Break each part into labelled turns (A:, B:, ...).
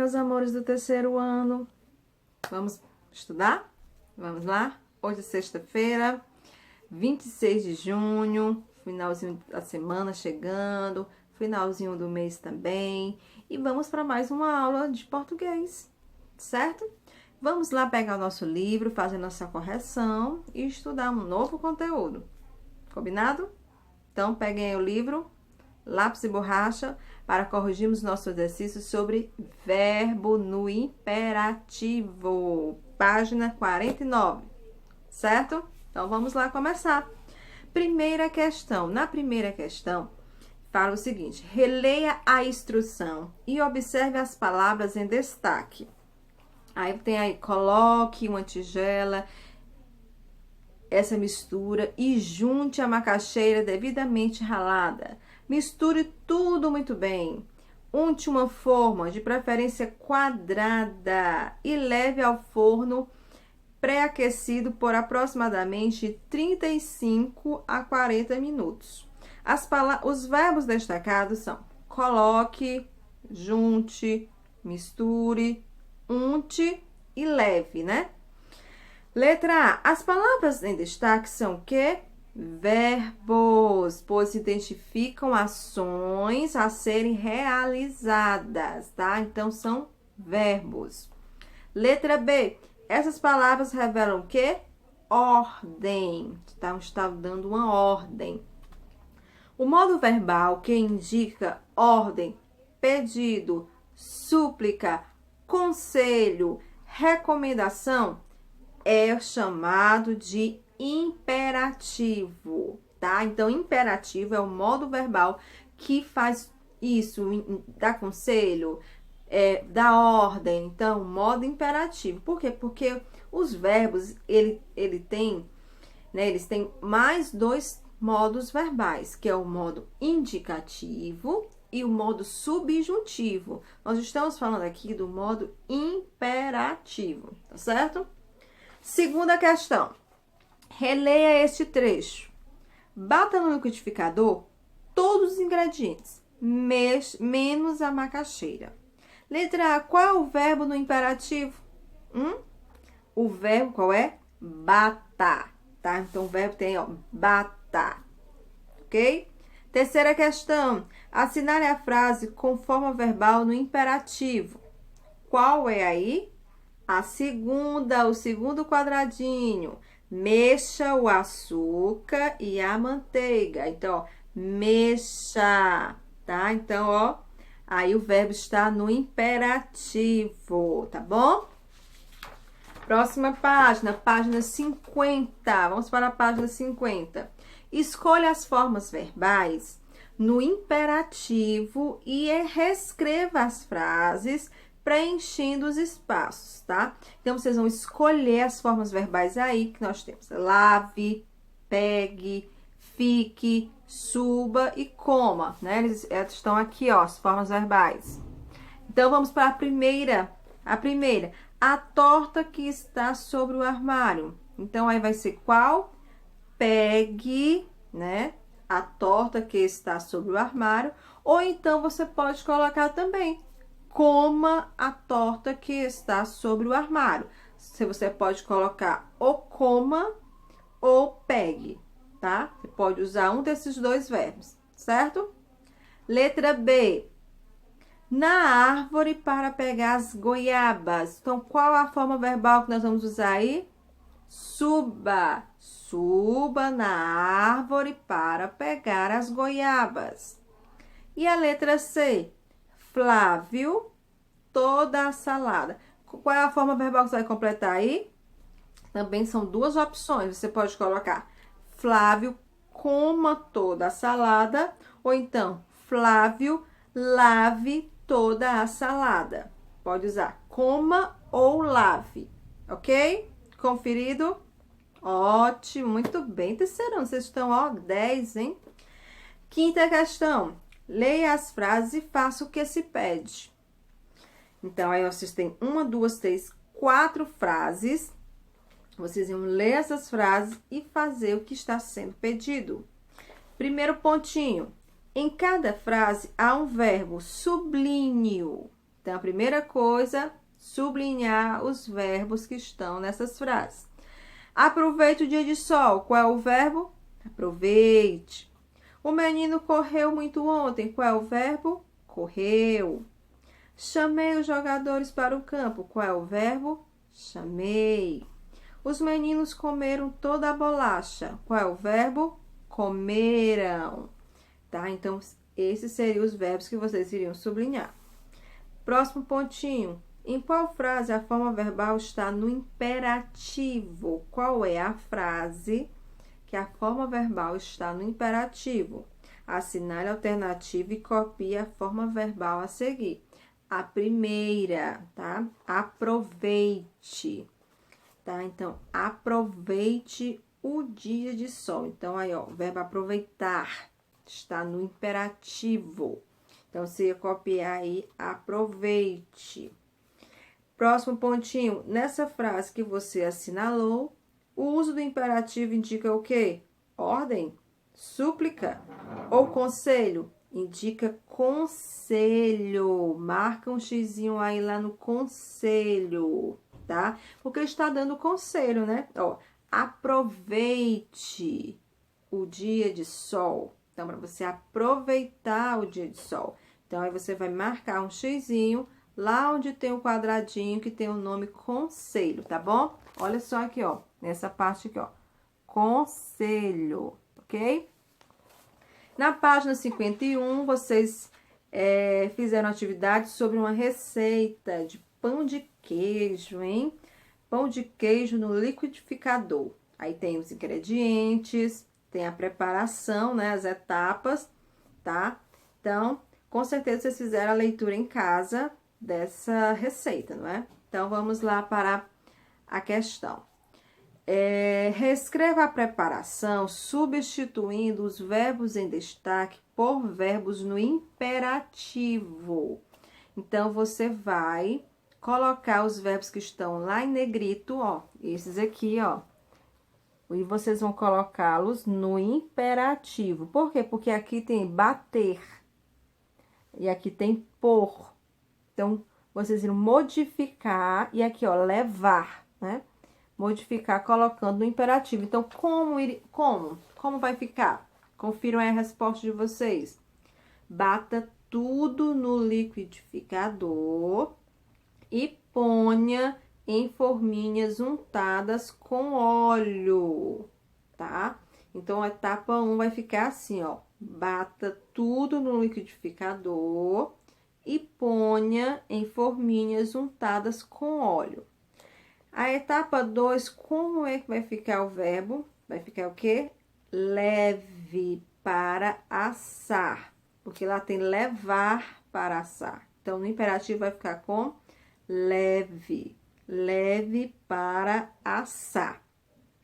A: meus amores do terceiro ano. Vamos estudar? Vamos lá? Hoje é sexta-feira, 26 de junho, finalzinho da semana chegando, finalzinho do mês também. E vamos para mais uma aula de português, certo? Vamos lá pegar o nosso livro, fazer nossa correção e estudar um novo conteúdo. Combinado? Então, peguem aí o livro, lápis e borracha, para corrigirmos nosso exercício sobre verbo no imperativo. Página 49, certo? Então, vamos lá começar. Primeira questão. Na primeira questão, fala o seguinte: releia a instrução e observe as palavras em destaque. Aí tem aí, coloque uma tigela, essa mistura e junte a macaxeira devidamente ralada. Misture tudo muito bem. Unte uma forma, de preferência quadrada, e leve ao forno pré-aquecido por aproximadamente 35 a 40 minutos. Os verbos destacados são coloque, junte, misture, unte e leve, né? Letra A. As palavras em destaque são o quê? Verbos, pois identificam ações a serem realizadas, tá? Então, são verbos. Letra B. Essas palavras revelam o quê? Ordem. Então, está dando uma ordem. O modo verbal que indica ordem, pedido, súplica, conselho, recomendação é chamado de imperativo, tá? Então, imperativo é o modo verbal que faz isso, dá conselho, dá ordem. Então, modo imperativo. Por quê? Porque os verbos, eles têm mais dois modos verbais, que é o modo indicativo e o modo subjuntivo. Nós estamos falando aqui do modo imperativo, tá certo? Segunda questão. Releia este trecho. Bata no liquidificador todos os ingredientes, menos a macaxeira. Letra A. Qual é o verbo no imperativo? O verbo qual é? Bata, tá? Então, o verbo tem, ó, bata, ok? Terceira questão. Assinale a frase com forma verbal no imperativo. Qual é aí? A segunda, o segundo quadradinho. Mexa o açúcar e a manteiga. Então, ó, mexa, tá? Então, ó, aí o verbo está no imperativo, tá bom? Próxima página, página 50. Vamos para a página 50. Escolha as formas verbais no imperativo e reescreva as frases preenchendo os espaços, tá? Então, vocês vão escolher as formas verbais aí que nós temos. Lave, pegue, fique, suba e coma, né? Eles estão aqui, ó, as formas verbais. Então, vamos para a primeira. A torta que está sobre o armário. Então, aí vai ser qual? Pegue, né? A torta que está sobre o armário. Ou então, você pode colocar também coma a torta que está sobre o armário. Você pode colocar ou coma ou pegue, tá? Você pode usar um desses dois verbos, certo? Letra B. Na árvore para pegar as goiabas. Então, qual a forma verbal que nós vamos usar aí? Suba. Suba na árvore para pegar as goiabas. E a letra C? Flávio, toda a salada. Qual é a forma verbal que você vai completar aí? Também são duas opções. Você pode colocar Flávio, coma toda a salada. Ou então, Flávio, lave toda a salada. Pode usar coma ou lave, ok? Conferido? Ótimo, muito bem. Terceirão, vocês estão, ó, 10, hein? Quinta questão. Leia as frases e faça o que se pede. Então, aí vocês têm 1, 2, 3, 4 frases. Vocês vão ler essas frases e fazer o que está sendo pedido. Primeiro pontinho. Em cada frase há um verbo sublíneo, Então, a primeira coisa, sublinhar os verbos que estão nessas frases. Aproveite o dia de sol. Qual é o verbo? Aproveite. O menino correu muito ontem. Qual é o verbo? Correu. Chamei os jogadores para o campo. Qual é o verbo? Chamei. Os meninos comeram toda a bolacha. Qual é o verbo? Comeram. Tá? Então, esses seriam os verbos que vocês iriam sublinhar. Próximo pontinho. Em qual frase a forma verbal está no imperativo? Qual é a frase que a forma verbal está no imperativo? Assinale a alternativa e copie a forma verbal a seguir. A primeira, tá? Aproveite. Tá? Então, aproveite o dia de sol. Então, aí, ó, o verbo aproveitar está no imperativo. Então, você ia copiar aí, aproveite. Próximo pontinho. Nessa frase que você assinalou, o uso do imperativo indica o quê? Ordem, súplica ou conselho? Indica conselho. Marca um xizinho aí lá no conselho, tá? Porque está dando conselho, né? Ó, aproveite o dia de sol. Então, para você aproveitar o dia de sol. Então, aí você vai marcar um xizinho lá onde tem o quadradinho que tem o nome conselho, tá bom? Olha só aqui, ó, nessa parte aqui, ó, conselho, ok? Na página 51, vocês fizeram atividade sobre uma receita de pão de queijo, hein? Pão de queijo no liquidificador. Aí tem os ingredientes, tem a preparação, né, as etapas, tá? Então, com certeza vocês fizeram a leitura em casa dessa receita, não é? Então, vamos lá para a questão. Reescreva a preparação substituindo os verbos em destaque por verbos no imperativo. Então, você vai colocar os verbos que estão lá em negrito, ó, esses aqui, ó, e vocês vão colocá-los no imperativo. Por quê? Porque aqui tem bater e aqui tem pôr. Então, vocês irão modificar e aqui, ó, levar, né? Modificar colocando no imperativo. Então, como vai ficar? Confiram aí a resposta de vocês. Bata tudo no liquidificador e ponha em forminhas untadas com óleo, tá? Então, a etapa 1 vai ficar assim, ó. Bata tudo no liquidificador e ponha em forminhas untadas com óleo. A etapa 2, como é que vai ficar o verbo? Vai ficar o quê? Leve para assar, porque lá tem levar para assar. Então, no imperativo vai ficar com leve, leve para assar,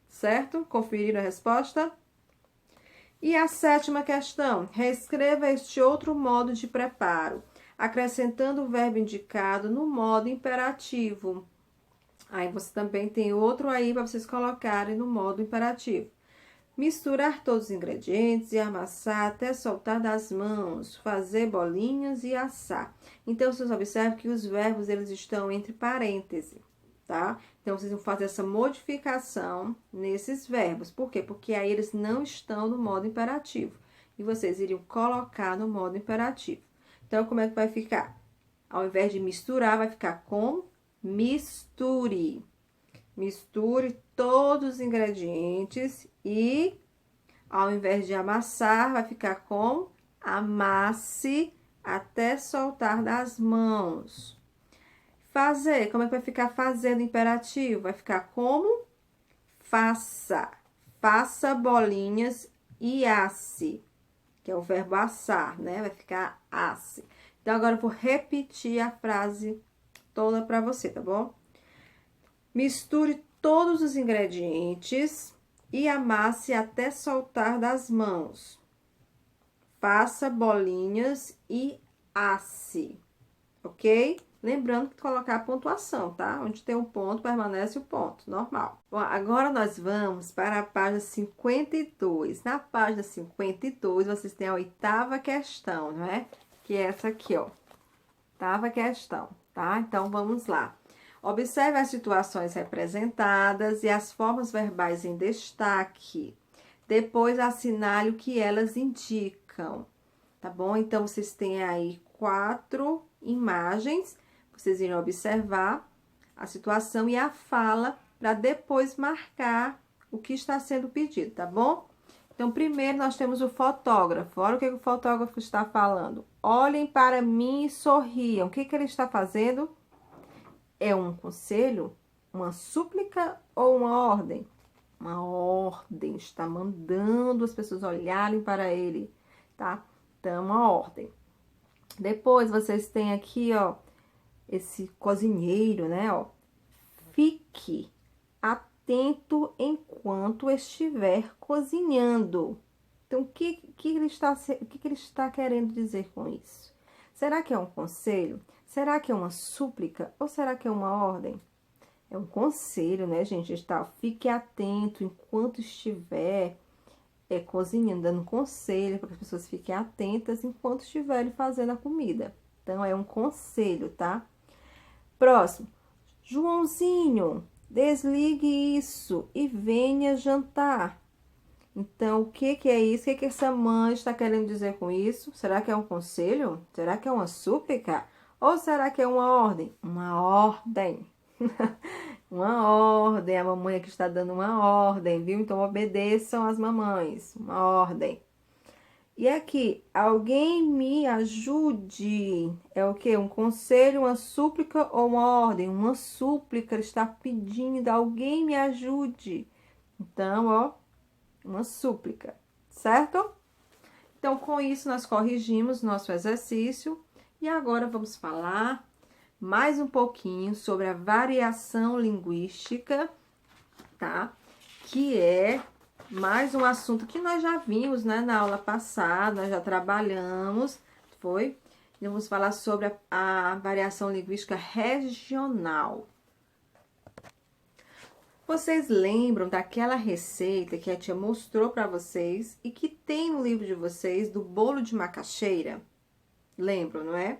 A: certo? Conferiram a resposta? E a 7ª questão, reescreva este outro modo de preparo, acrescentando o verbo indicado no modo imperativo. Aí, você também tem outro aí para vocês colocarem no modo imperativo. Misturar todos os ingredientes e amassar até soltar das mãos, fazer bolinhas e assar. Então, vocês observam que os verbos, eles estão entre parênteses, tá? Então, vocês vão fazer essa modificação nesses verbos. Por quê? Porque aí eles não estão no modo imperativo. E vocês iriam colocar no modo imperativo. Então, como é que vai ficar? Ao invés de misturar, vai ficar com misture. Misture todos os ingredientes e, ao invés de amassar, vai ficar com amasse até soltar das mãos. Fazer, como é que vai ficar fazendo imperativo? Vai ficar como? Faça. Faça bolinhas e asse, que é o verbo assar, né? Vai ficar asse. Então, agora eu vou repetir a frase toda para você, tá bom? Misture todos os ingredientes e amasse até soltar das mãos. Faça bolinhas e asse, ok? Lembrando que colocar a pontuação, tá? Onde tem um ponto, permanece o ponto, normal. Bom, agora nós vamos para a página 52. Na página 52, vocês têm a 8ª questão, não é? Que é essa aqui, ó. Oitava questão, tá? Então, vamos lá. Observe as situações representadas e as formas verbais em destaque. Depois, assinale o que elas indicam, tá bom? Então, vocês têm aí 4 imagens. Vocês irão observar a situação e a fala para depois marcar o que está sendo pedido, tá bom? Então, primeiro nós temos o fotógrafo. Olha o que o fotógrafo está falando. Olhem para mim e sorriam. O que ele está fazendo? É um conselho, uma súplica ou uma ordem? Uma ordem. Está mandando as pessoas olharem para ele, tá? Então, uma ordem. Depois, vocês têm aqui, ó, esse cozinheiro, né, ó. Fique atento enquanto estiver cozinhando. Então, o que ele está querendo dizer com isso? Será que é um conselho? Será que é uma súplica? Ou será que é uma ordem? É um conselho, né, gente? Está, fique atento enquanto estiver cozinhando, dando conselho para que as pessoas fiquem atentas enquanto estiverem fazendo a comida. Então, é um conselho, tá? Próximo. Joãozinho, desligue isso e venha jantar. Então, o que é isso? O que essa mãe está querendo dizer com isso? Será que é um conselho? Será que é uma súplica? Ou será que é uma ordem? Uma ordem. Uma ordem. A mamãe aqui está dando uma ordem, viu? Então, obedeçam as mamães. Uma ordem. E aqui, alguém me ajude. É o quê? Um conselho, uma súplica ou uma ordem? Uma súplica, ele está pedindo, alguém me ajude. Então, ó, uma súplica, certo? Então, com isso, nós corrigimos nosso exercício. E agora, vamos falar mais um pouquinho sobre a variação linguística, tá? Que é mais um assunto que nós já vimos, né, na aula passada, nós já trabalhamos, foi? E vamos falar sobre a variação linguística regional. Vocês lembram daquela receita que a tia mostrou para vocês e que tem no livro de vocês do bolo de macaxeira? Lembram, não é?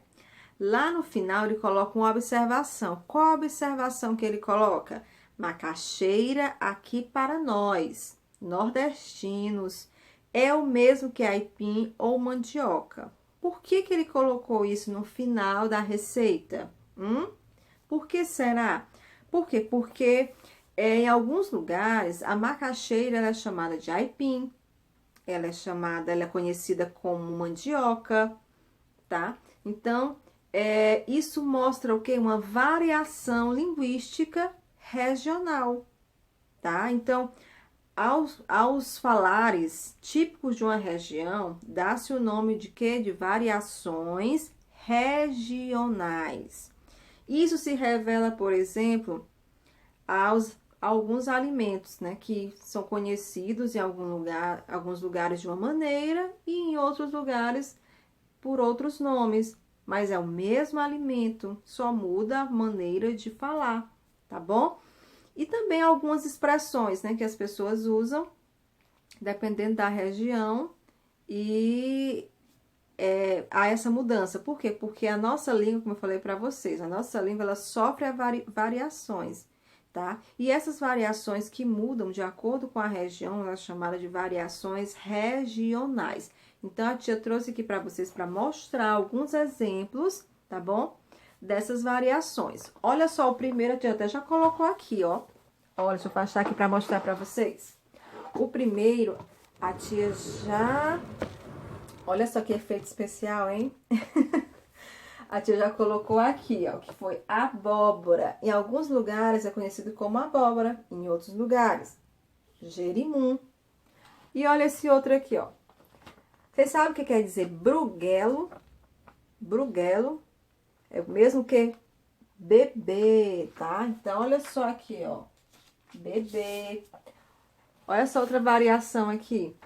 A: Lá no final ele coloca uma observação. Qual a observação que ele coloca? Macaxeira aqui para nós, nordestinos, é o mesmo que aipim ou mandioca. Por que ele colocou isso no final da receita? Por que será? Por quê? Porque em alguns lugares a macaxeira ela é chamada de aipim, ela é conhecida como mandioca, tá? Então, isso mostra o quê? Uma variação linguística regional, tá? Então, aos falares típicos de uma região, dá-se o nome de quê? De variações regionais. Isso se revela, por exemplo, alguns alimentos, né? Que são conhecidos em alguns lugares de uma maneira e em outros lugares por outros nomes. Mas é o mesmo alimento, só muda a maneira de falar, tá bom? E também algumas expressões, né, que as pessoas usam, dependendo da região, e há essa mudança. Por quê? Porque a nossa língua, como eu falei para vocês, a nossa língua, ela sofre variações, tá? E essas variações que mudam de acordo com a região, elas são chamadas de variações regionais. Então, a tia trouxe aqui para vocês para mostrar alguns exemplos, tá bom? Dessas variações. Olha só, o primeiro a tia até já colocou aqui, ó. Olha, deixa eu afastar aqui para mostrar para vocês. O primeiro, a tia já... Olha só que efeito especial, hein? A tia já colocou aqui, ó, que foi abóbora. Em alguns lugares é conhecido como abóbora, em outros lugares, jerimum. E olha esse outro aqui, ó. Vocês sabem o que quer dizer bruguelo? Bruguelo é o mesmo que bebê, tá? Então, olha só aqui, ó. Bebê. Olha essa outra variação aqui.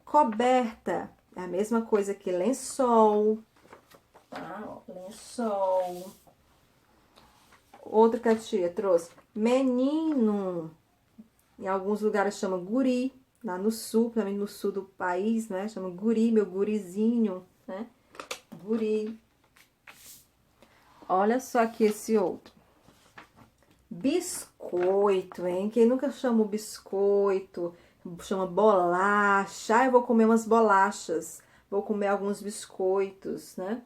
A: Coberta. É a mesma coisa que lençol. Tá? Ó, lençol. Outra que a tia trouxe. Menino. Em alguns lugares chama guri. Lá no sul, também no sul do país, né? Chama guri, meu gurizinho, né? Guri. Olha só aqui esse outro. Biscoito, hein? Quem nunca chama o biscoito, chama bolacha. Ah, eu vou comer umas bolachas. Vou comer alguns biscoitos, né?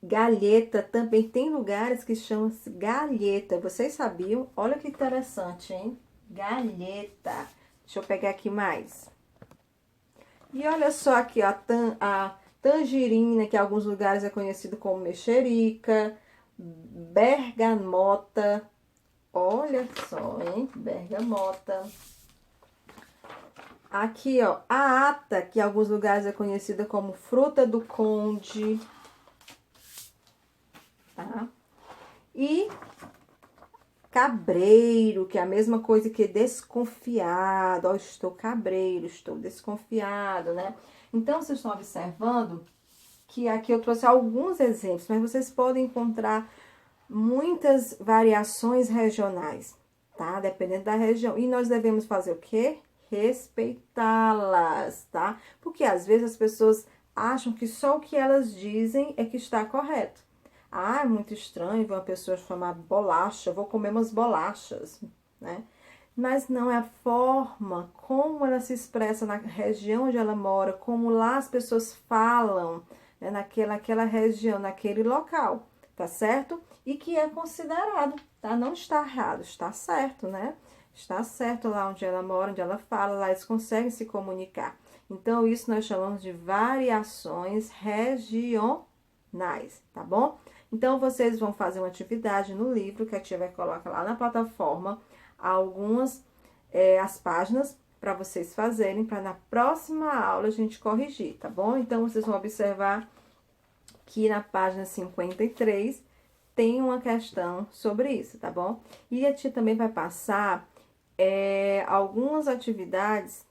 A: Galheta também. Tem lugares que chamam-se galheta. Vocês sabiam? Olha que interessante, hein? Galheta. Deixa eu pegar aqui mais. E olha só aqui, ó, a tangerina, que em alguns lugares é conhecido como mexerica, bergamota, olha só, hein, bergamota. Aqui, ó, a ata, que em alguns lugares é conhecida como fruta do conde, tá? E cabreiro, que é a mesma coisa que desconfiado. Ó, estou cabreiro, estou desconfiado, né? Então, vocês estão observando que aqui eu trouxe alguns exemplos, mas vocês podem encontrar muitas variações regionais, tá? Dependendo da região. E nós devemos fazer o quê? Respeitá-las, tá? Porque às vezes as pessoas acham que só o que elas dizem é que está correto. Ah, é muito estranho ver uma pessoa chamar bolacha, vou comer umas bolachas, né? Mas não é a forma como ela se expressa na região onde ela mora, como lá as pessoas falam, né? Naquela região, naquele local, tá certo? E que é considerado, tá? Não está errado, está certo, né? Está certo lá onde ela mora, onde ela fala, lá eles conseguem se comunicar. Então, isso nós chamamos de variações regionais, tá bom? Então, vocês vão fazer uma atividade no livro, que a tia vai colocar lá na plataforma, algumas, as páginas para vocês fazerem, para na próxima aula a gente corrigir, tá bom? Então, vocês vão observar que na página 53 tem uma questão sobre isso, tá bom? E a tia também vai passar algumas atividades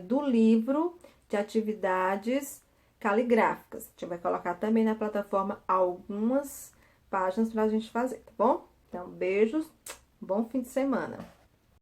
A: do livro de atividades caligráficas. A gente vai colocar também na plataforma algumas páginas para a gente fazer, tá bom? Então, beijos, bom fim de semana.